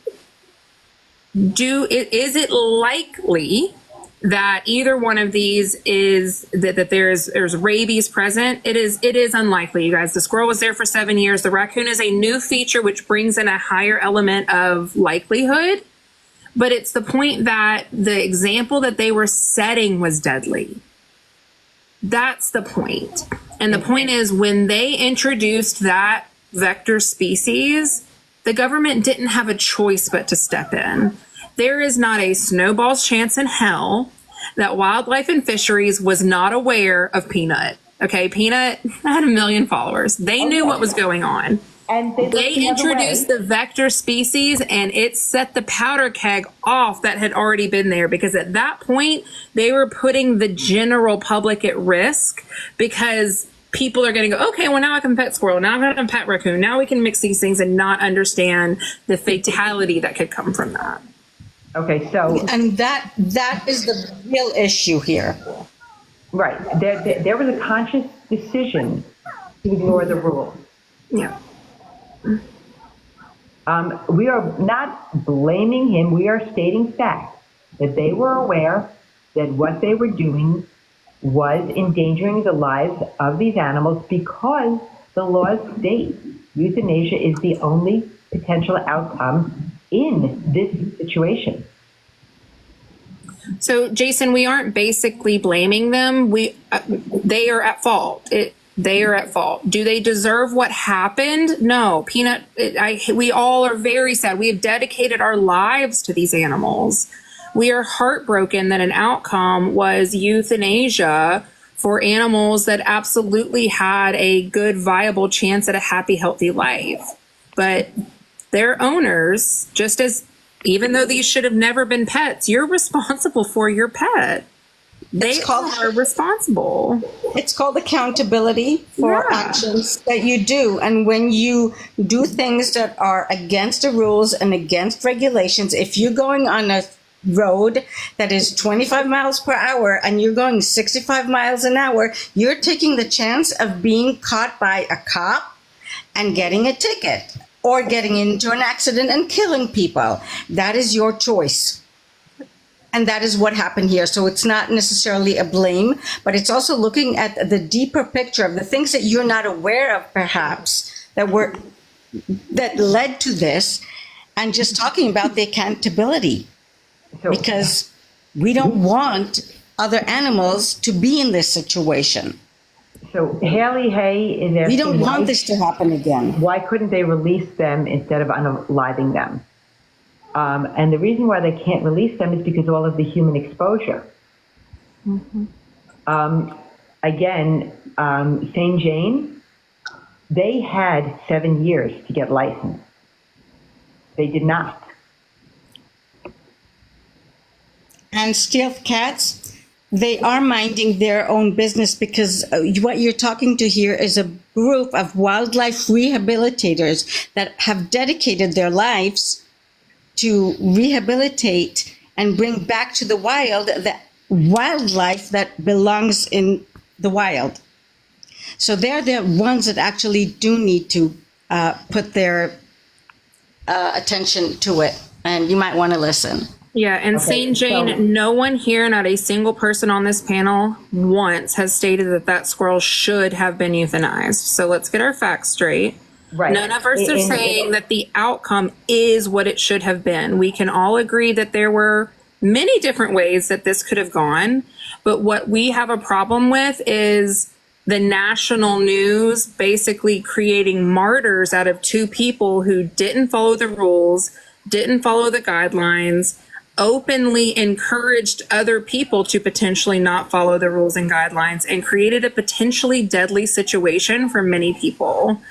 is it likely that either one of these is that there's rabies present? It is unlikely, you guys. The squirrel was there for 7 years. The raccoon is a new feature, which brings in a higher element of likelihood. But it's the point that the example that they were setting was deadly. That's the point. And the point is, when they introduced that vector species, the government didn't have a choice but to step in. There is not a snowball's chance in hell that Wildlife and Fisheries was not aware of Peanut. Okay, Peanut had 1 million followers. They knew what was going on. And they introduced the vector species, and it set the powder keg off that had already been there, because at that point they were putting the general public at risk, because people are going to go, okay, well, now I can pet squirrel, now I can pet raccoon, now we can mix these things, and not understand the fatality that could come from that. Okay, so and that is the real issue here. Right, there was a conscious decision to ignore the rules. Yeah. We are not blaming him. We are stating fact that they were aware that what they were doing was endangering the lives of these animals because the laws state euthanasia is the only potential outcome in this situation. So, Jason, we aren't basically blaming them. They are at fault. They are at fault. Do they deserve what happened? No. Peanut, we all are very sad. We have dedicated our lives to these animals. We are heartbroken that an outcome was euthanasia for animals that absolutely had a good, viable chance at a happy, healthy life. But their owners, just as even though these should have never been pets, you're responsible for your pet. They are responsible. It's called accountability for actions that you do. And when you do things that are against the rules and against regulations, if you're going on a road that is 25 miles per hour and you're going 65 miles an hour, you're taking the chance of being caught by a cop and getting a ticket, or getting into an accident and killing people. That is your choice. And that is what happened here. So it's not necessarily a blame, but it's also looking at the deeper picture of the things that you're not aware of, perhaps, that led to this, and just talking about the accountability. Because we don't want other animals to be in this situation. So Haley Hay is asking, we don't want this to happen again. Why couldn't they release them instead of unaliving them? And the reason why they can't release them is because of all of the human exposure. Again, St. Jane, they had 7 years to get licensed. They did not. And stealth cats, they are minding their own business, because what you're talking to here is a group of wildlife rehabilitators that have dedicated their lives to rehabilitate and bring back to the wild the wildlife that belongs in the wild. So they're the ones that actually do need to put their attention to it. And you might want to listen. Yeah, and St. Jane, no one here, not a single person on this panel once has stated that squirrel should have been euthanized. So let's get our facts straight. Right. None of us are saying that the outcome is what it should have been. We can all agree that there were many different ways that this could have gone. But what we have a problem with is the national news basically creating martyrs out of two people who didn't follow the rules, didn't follow the guidelines, openly encouraged other people to potentially not follow the rules and guidelines, and created a potentially deadly situation for many people.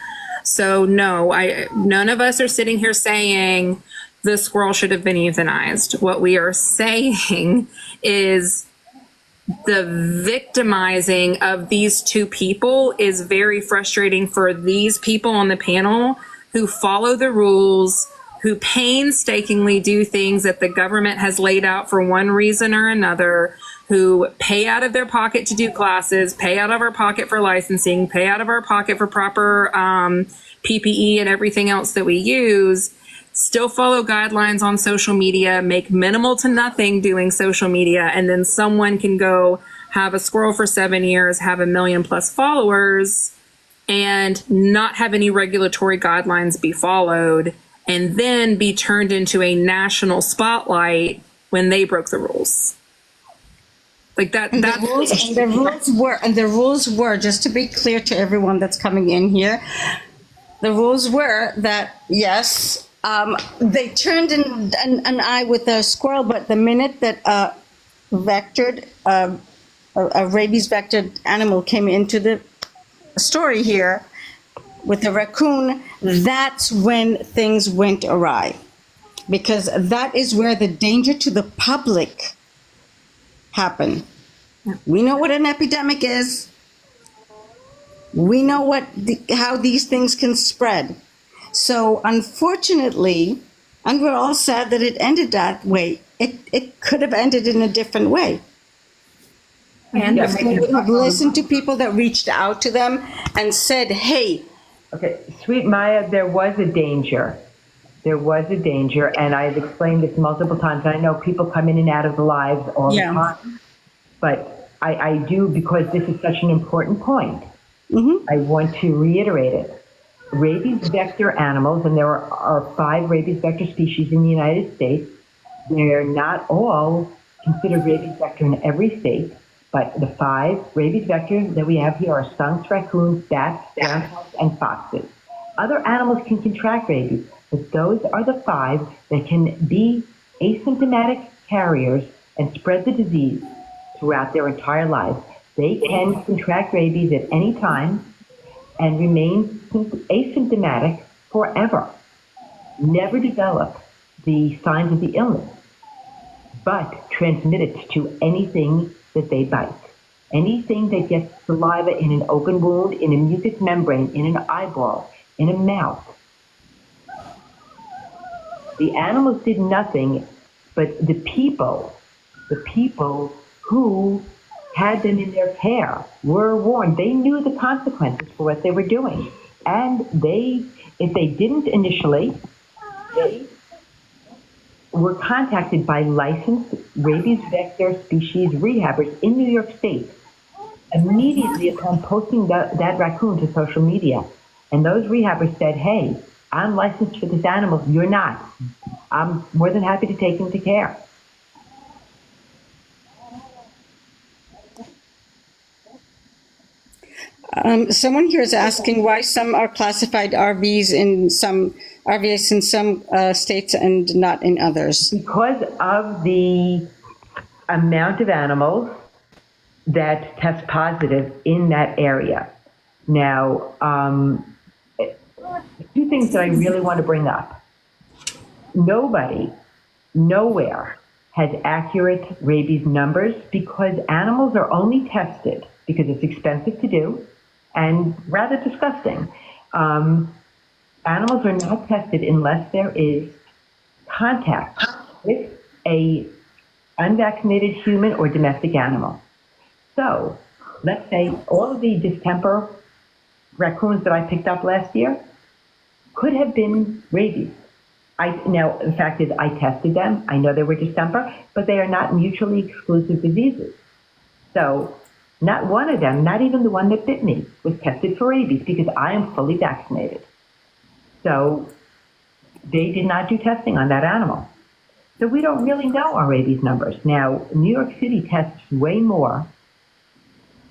So no, none of us are sitting here saying the squirrel should have been euthanized. What we are saying is the victimizing of these two people is very frustrating for these people on the panel who follow the rules, who painstakingly do things that the government has laid out for one reason or another, who pay out of their pocket to do classes, pay out of our pocket for licensing, pay out of our pocket for proper PPE and everything else that we use, still follow guidelines on social media, make minimal to nothing doing social media, and then someone can go have a squirrel for 7 years, have 1 million+ followers, and not have any regulatory guidelines be followed, and then be turned into a national spotlight when they broke the rules. Like that. The rules were, just to be clear to everyone that's coming in here, the rules were that, yes, they turned an eye with a squirrel, but the minute that a rabies vectored animal came into the story here with the raccoon, that's when things went awry, because that is where the danger to the public happened. We know what an epidemic is. We know how these things can spread. So unfortunately, and we're all sad that it ended that way, it could have ended in a different way. And if they would have listened to people that reached out to them and said, hey. Okay, Sweet Maya, there was a danger there was a danger, and I've explained this multiple times. I know people come in and out of the lives all the Yeah. time, but I do, because this is such an important point. I want to reiterate it. Rabies vector animals, and there are 5 rabies vector species in the United States. They're not all considered rabies vector in every state, but the 5 rabies vectors that we have here are skunks, raccoons, bats, groundhogs, and foxes. Other animals can contract rabies, but those are the 5 that can be asymptomatic carriers and spread the disease throughout their entire lives. They can contract rabies at any time and remain asymptomatic forever, never develop the signs of the illness, but transmit it to anything that they bite. Anything that gets saliva in an open wound, in a mucous membrane, in an eyeball, in a mouth. The animals did nothing, but the people who had them in their care were warned. They knew the consequences for what they were doing. And if they didn't initially, they were contacted by licensed rabies vector species rehabbers in New York State immediately upon posting that raccoon to social media. And those rehabbers said, hey, I'm licensed for this animal. You're not. I'm more than happy to take him to care. Someone here is asking why some are classified RVs in some states and not in others. Because of the amount of animals that test positive in that area. Now, 2 things that I really want to bring up. Nobody, nowhere, has accurate rabies numbers, because animals are only tested because it's expensive to do and rather disgusting. Animals are not tested unless there is contact with a unvaccinated human or domestic animal. So let's say all of the distemper raccoons that I picked up last year could have been rabies. Now, the fact is, I tested them. I know they were distemper, but they are not mutually exclusive diseases. So not one of them, not even the one that bit me, was tested for rabies, because I am fully vaccinated. So they did not do testing on that animal. So we don't really know our rabies numbers. Now, New York City tests way more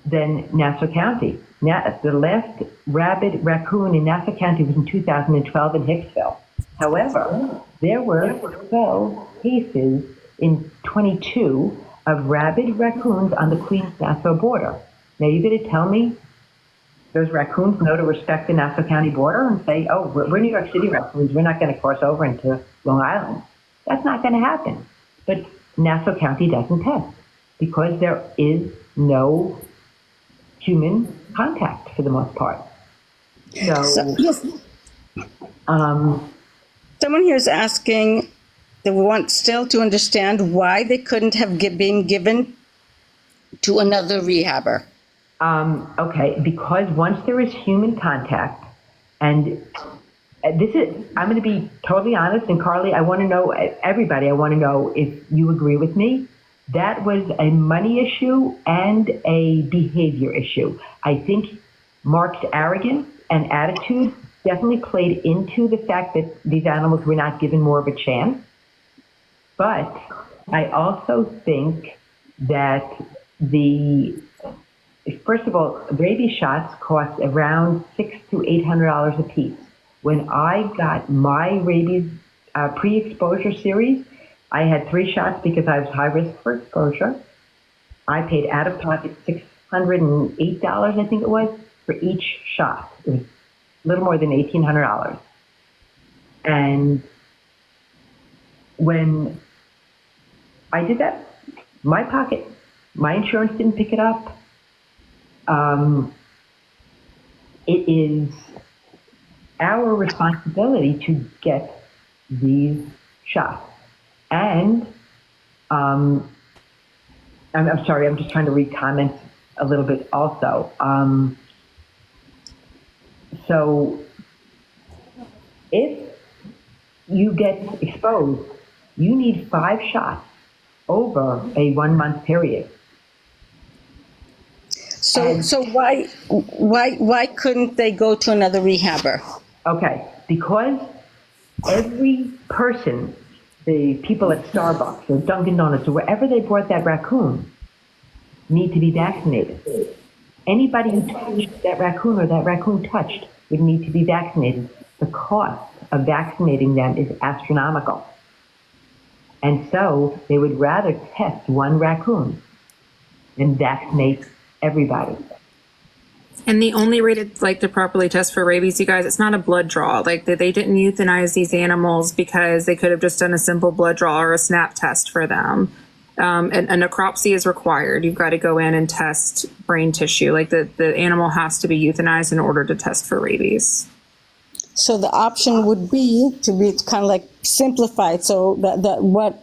than Nassau County. Now, the last rabid raccoon in Nassau County was in 2012 in Hicksville. However, there were 12 cases in 22 of rabid raccoons on the Queens-Nassau border. Now, you're going to tell me those raccoons know to respect the Nassau County border and say, oh, we're New York City raccoons, we're not going to cross over into Long Island. That's not going to happen. But Nassau County doesn't test because there is no human contact for the most part. Someone here is asking, they want still to understand why they couldn't have been given to another rehabber. Okay, because once there is human contact, and I'm going to be totally honest, and Carly, I want to know, everybody, I want to know if you agree with me. That was a money issue and a behavior issue. I think Mark's arrogance and attitude definitely played into the fact that these animals were not given more of a chance. But I also think that first of all, rabies shots cost around $600 to $800 a piece. When I got my rabies pre-exposure series, I had 3 shots because I was high risk for exposure. I paid out of pocket $608, I think it was, for each shot. It was a little more than $1,800. And when I did that, my insurance didn't pick it up. It is our responsibility to get these shots. And I'm sorry, I'm just trying to read comments a little bit also. So if you get exposed, you need 5 shots over a 1-month period. So why couldn't they go to another rehabber? Okay, because every person, the people at Starbucks or Dunkin' Donuts or wherever they brought that raccoon, need to be vaccinated. Anybody who touched that raccoon or that raccoon touched would need to be vaccinated. The cost of vaccinating them is astronomical. And so they would rather test one raccoon than vaccinate everybody. And the only way to properly test for rabies, you guys, it's not a blood draw. Like they didn't euthanize these animals because they could have just done a simple blood draw or a snap test for them. And a necropsy is required. You've got to go in and test brain tissue. Like the animal has to be euthanized in order to test for rabies. So the option would be to be kind of like simplified. So that what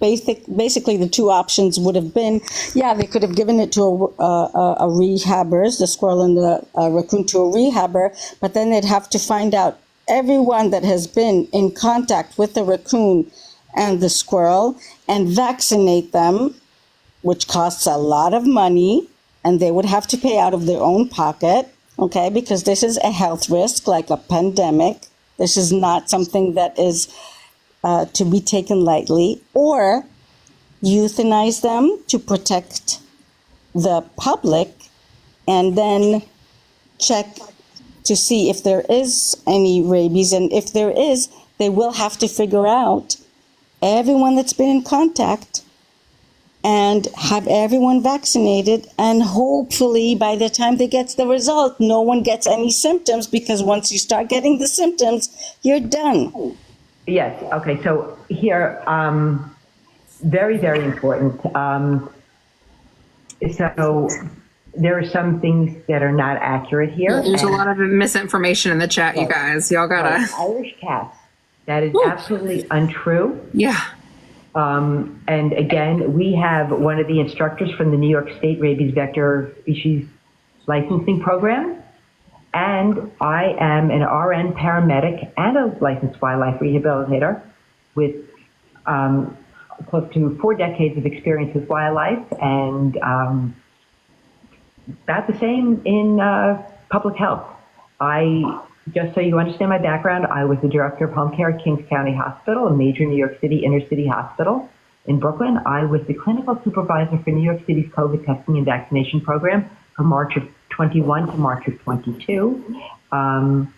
basically the 2 options would have been, they could have given it to a rehabbers, the squirrel and the raccoon to a rehabber, but then they'd have to find out everyone that has been in contact with the raccoon and the squirrel and vaccinate them, which costs a lot of money, and they would have to pay out of their own pocket, okay, because this is a health risk like a pandemic. This is not something that is to be taken lightly, or euthanize them to protect the public and then check to see if there is any rabies. And if there is, they will have to figure out everyone that's been in contact and have everyone vaccinated. And hopefully by the time they get the result, no one gets any symptoms, because once you start getting the symptoms, you're done. Yes. Okay. So here, very, very important. So there are some things that are not accurate here. There's a lot of misinformation in the chat, you guys. Y'all gotta. Irish cats. That is absolutely untrue. Yeah. And again, we have one of the instructors from the New York State Rabies Vector Species Licensing Program. And I am an RN paramedic and a licensed wildlife rehabilitator with close to 4 decades of experience with wildlife, and about the same in public health. Just so you understand my background, I was the director of home care at Kings County Hospital, a major New York City inner city hospital in Brooklyn. I was the clinical supervisor for New York City's COVID testing and vaccination program from March of 21 to March of 22. And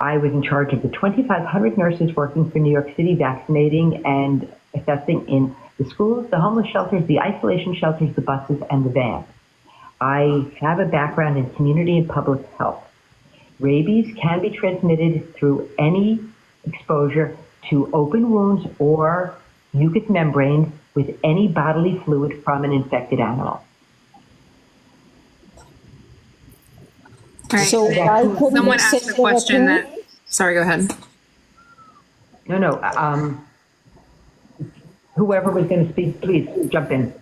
I was in charge of the 2,500 nurses working for New York City, vaccinating and assessing in the schools, the homeless shelters, the isolation shelters, the buses, and the vans. I have a background in community and public health. Rabies can be transmitted through any exposure to open wounds or mucous membranes with any bodily fluid from an infected animal. Right. So why couldn't Someone they say asked a question raccoon? that. Sorry, go ahead. No. Whoever was going to speak, please jump in.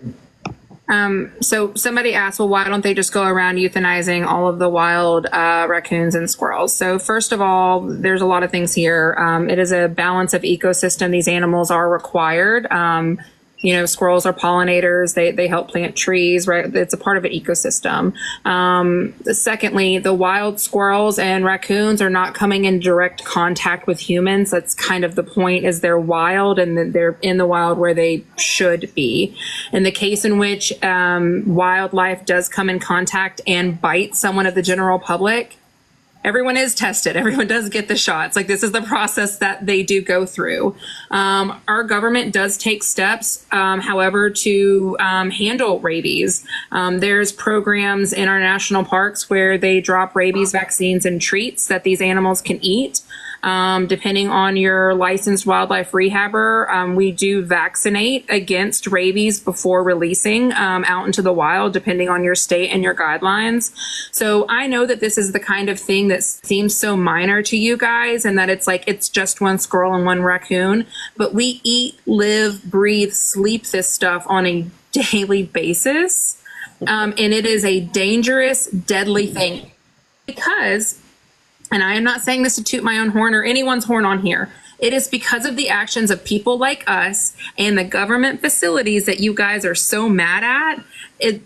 So somebody asked, well, why don't they just go around euthanizing all of the wild raccoons and squirrels? So first of all, there's a lot of things here. It is a balance of ecosystem. These animals are required. Squirrels are pollinators. They help plant trees, right? It's a part of an ecosystem. Secondly, the wild squirrels and raccoons are not coming in direct contact with humans. That's kind of the point, is they're wild and they're in the wild where they should be. In the case in which wildlife does come in contact and bite someone of the general public, everyone is tested. Everyone does get the shots. Like, this is the process that they do go through. Our government does take steps, however, to handle rabies. There's programs in our national parks where they drop rabies vaccines and treats that these animals can eat. Depending on your licensed wildlife rehabber, we do vaccinate against rabies before releasing out into the wild, depending on your state and your guidelines. So I know that this is the kind of thing that seems so minor to you guys, and that it's like it's just one squirrel and one raccoon, but we eat, live, breathe, sleep this stuff on a daily basis. And it is a dangerous, deadly thing, because and I am not saying this to toot my own horn or anyone's horn on here. It is because of the actions of people like us and the government facilities that you guys are so mad at.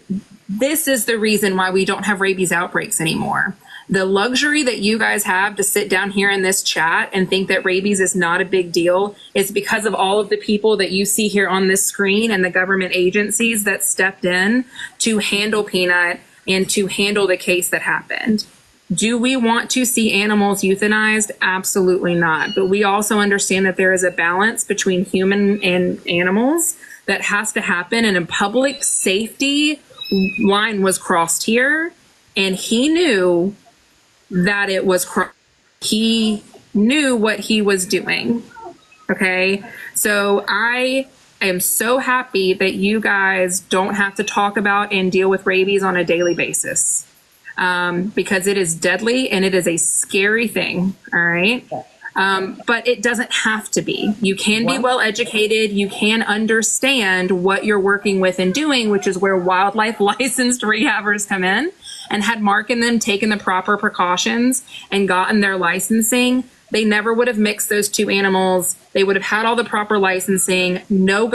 This is the reason why we don't have rabies outbreaks anymore. The luxury that you guys have to sit down here in this chat and think that rabies is not a big deal is because of all of the people that you see here on this screen and the government agencies that stepped in to handle Peanut and to handle the case that happened. Do we want to see animals euthanized? Absolutely not. But we also understand that there is a balance between human and animals that has to happen, and a public safety line was crossed here, and he knew that it was he knew what he was doing. Okay, so I am so happy that you guys don't have to talk about and deal with rabies on a daily basis, because it is deadly and it is a scary thing. All right. But it doesn't have to be. You can be well educated. You can understand what you're working with and doing, which is where wildlife licensed rehabbers come in. And had Mark and them taken the proper precautions and gotten their licensing, they never would have mixed those two animals. They would have had all the proper licensing. No